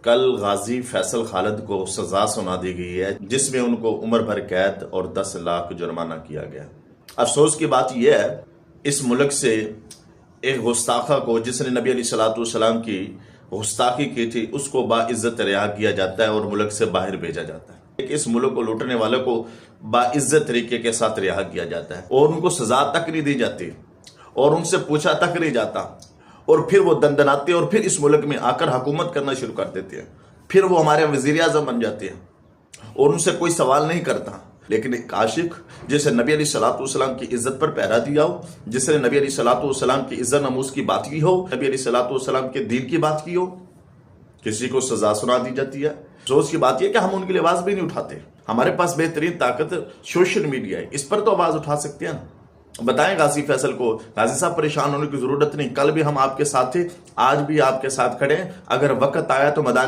کل غازی فیصل خالد کو سزا سنا دی گئی ہے جس میں ان کو عمر بھر قید اور 10 لاکھ جرمانہ کیا گیا۔ افسوس کی بات یہ ہے اس ملک سے ایک گستاخہ کو جس نے نبی علیہ السلام کی گستاخی کی تھی اس کو باعزت رہا کیا جاتا ہے اور ملک سے باہر بھیجا جاتا ہے۔ اس ملک کو لوٹنے والے کو باعزت طریقے کے ساتھ رہا کیا جاتا ہے اور ان کو سزا تک نہیں دی جاتی اور ان سے پوچھا تک نہیں جاتا، اور پھر وہ دندناتے اور پھر اس ملک میں آ کر حکومت کرنا شروع کر دیتے ہیں، پھر وہ ہمارے وزیر اعظم بن جاتے ہیں اور ان سے کوئی سوال نہیں کرتا۔ لیکن ایک عاشق جسے نبی علیہ السلام کی عزت پر پہرا دیا ہو، جس نے نبی علیہ السلام کی عزت ناموس کی بات کی ہو، نبی علیہ السلام کے دین کی بات کی ہو، کسی کو سزا سنا دی جاتی ہے۔ افسوس کی بات یہ کہ ہم ان کے لیے آواز بھی نہیں اٹھاتے۔ ہمارے پاس بہترین طاقت سوشل میڈیا ہے، اس پر تو آواز اٹھا سکتے ہیں۔ بتائیں غازی فیصل کو، غازی صاحب پریشان ہونے کی ضرورت نہیں، کل بھی ہم آپ کے ساتھ تھے، آج بھی آپ کے ساتھ کھڑے ہیں۔ اگر وقت آیا تو میدان